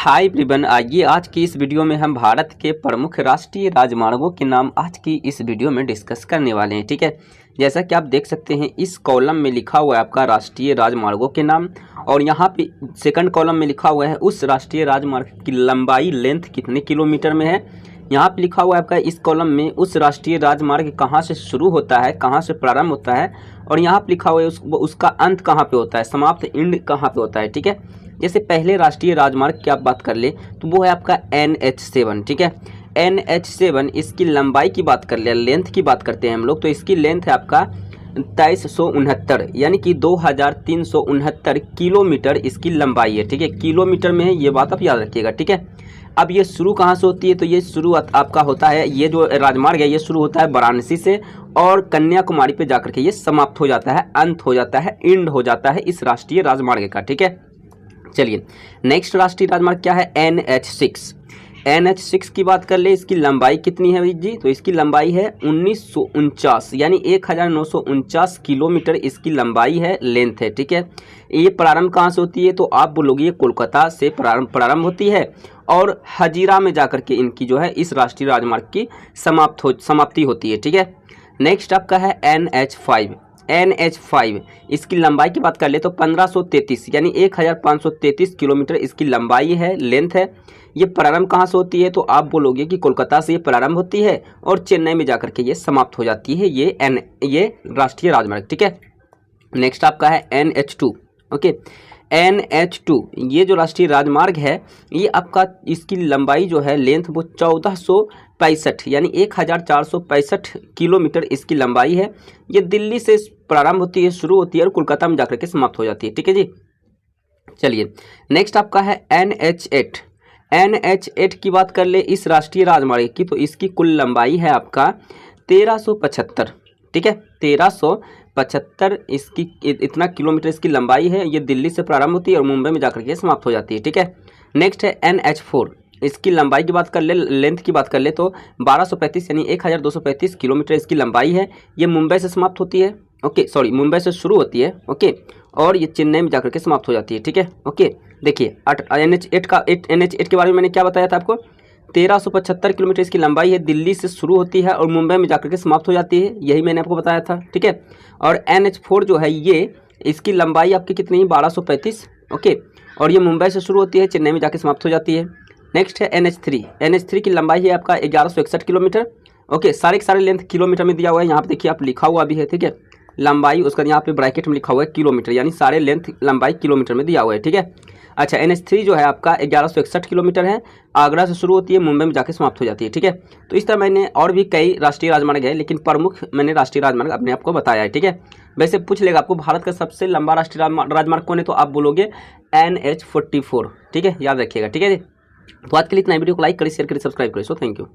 Hi everyone, आइए आज की इस वीडियो में हम भारत के प्रमुख राष्ट्रीय राजमार्गों के नाम आज की इस वीडियो में डिस्कस करने वाले हैं। ठीक है, जैसा कि आप देख सकते हैं इस कॉलम में लिखा हुआ है आपका राष्ट्रीय राजमार्गों के नाम, और यहाँ पे सेकंड कॉलम में लिखा हुआ है उस राष्ट्रीय राजमार्ग की लंबाई लेंथ कितने किलोमीटर में है। यहाँ पे लिखा हुआ है आपका इस कॉलम में उस राष्ट्रीय राजमार्ग कहाँ से शुरू होता है, कहाँ से प्रारंभ होता है, और यहाँ पे लिखा हुआ है उसका अंत कहाँ पे होता है, समाप्त एंड कहाँ पे होता है। ठीक है, जैसे पहले राष्ट्रीय राजमार्ग की आप बात कर ले तो वो है आपका NH7। ठीक है, NH7 इसकी लंबाई की बात कर ले, लेंथ की बात करते हैं हम लोग, तो इसकी लेंथ है आपका 2369, यानी कि 2369 किलोमीटर इसकी लंबाई है। ठीक है, किलोमीटर में है, ये बात आप याद रखिएगा। ठीक है, अब ये शुरू कहाँ से होती है, तो ये शुरू आपका होता है, ये जो राजमार्ग है ये शुरू होता है वाराणसी से और कन्याकुमारी पे जाकर के ये समाप्त हो जाता है, अंत हो जाता है, एंड हो जाता है इस राष्ट्रीय राजमार्ग का। ठीक है, चलिए नेक्स्ट राष्ट्रीय राजमार्ग क्या है, NH6। NH6 की बात कर ले, इसकी लंबाई कितनी है जी, तो इसकी लंबाई है 1949, यानी 1949 किलोमीटर इसकी लंबाई है, लेंथ है। ठीक है, ये प्रारंभ कहाँ से होती है, तो आप बोलोगे ये कोलकाता से प्रारंभ होती है और हजीरा में जाकर के इनकी जो है इस राष्ट्रीय राजमार्ग की समाप्ति होती है। ठीक है, नेक्स्ट आपका है NH5। NH5 इसकी लंबाई की बात कर ले तो 1533, यानी 1533 किलोमीटर इसकी लंबाई है, लेंथ है। ये प्रारंभ कहाँ से होती है, तो आप बोलोगे कि कोलकाता से ये प्रारंभ होती है और चेन्नई में जाकर के ये समाप्त हो जाती है, ये राष्ट्रीय राजमार्ग। ठीक है, नेक्स्ट आपका है NH2। ओके, NH2 ये जो राष्ट्रीय राजमार्ग है ये आपका इसकी लंबाई जो है, लेंथ, वो 1465, यानी 1465 किलोमीटर इसकी लंबाई है। ये दिल्ली से प्रारंभ होती है, शुरू होती है और कोलकाता में जाकर के समाप्त हो जाती है। ठीक है जी, चलिए नेक्स्ट आपका है NH8। NH8 की बात कर ले इस राष्ट्रीय राजमार्ग की, तो इसकी कुल लंबाई है आपका 1375। ठीक है, 1375 इसकी इतना किलोमीटर इसकी लंबाई है। ये दिल्ली से प्रारंभ होती है और मुंबई में जाकर के समाप्त हो जाती है। ठीक है, नेक्स्ट है NH4। इसकी लंबाई की बात कर ले, लेंथ की बात कर ले तो 1235, यानी 1235 किलोमीटर इसकी लंबाई है। ये मुंबई से समाप्त होती है, ओके सॉरी, मुंबई से शुरू होती है, ओके, और ये चेन्नई में जाकर के समाप्त हो जाती है। ठीक है, ओके, देखिए NH8 के बारे में मैंने क्या बताया था आपको, 1375 किलोमीटर इसकी लंबाई है, दिल्ली से शुरू होती है और मुंबई में जाकर के समाप्त हो जाती है, यही मैंने आपको बताया था। ठीक है, और NH4 जो है ये इसकी लंबाई आपकी कितनी है, 1235, ओके, और ये मुंबई से शुरू होती है, चेन्नई में जाकर समाप्त हो जाती है। नेक्स्ट है NH3। NH3 की लंबाई है आपका 1161 किलोमीटर। ओके, सारे के सारे लेंथ किलोमीटर में दिया हुआ है, यहाँ पे देखिए आप लिखा हुआ भी है। ठीक है, लंबाई उसका यहाँ पे ब्रैकेट में लिखा हुआ है किलोमीटर, यानी सारे लेंथ लंबाई किलोमीटर में दिया हुआ है। ठीक है, अच्छा, NH3 जो है आपका 1161 किलोमीटर है, आगरा से शुरू होती है, मुंबई में जाके समाप्त हो जाती है। ठीक है, तो इस तरह मैंने और भी कई राष्ट्रीय राजमार्ग है, लेकिन प्रमुख मैंने राष्ट्रीय राजमार्ग अपने आपको बताया है। ठीक है, वैसे पूछ लेगा आपको भारत का सबसे लंबा राष्ट्रीय राजमार्ग कौन है, तो आप बोलोगे NH44। ठीक है, याद रखिएगा। ठीक है, तो आज के लिए इतना, वीडियो को लाइक करिए, शेयर करिए, सब्सक्राइब करिए। So thank you.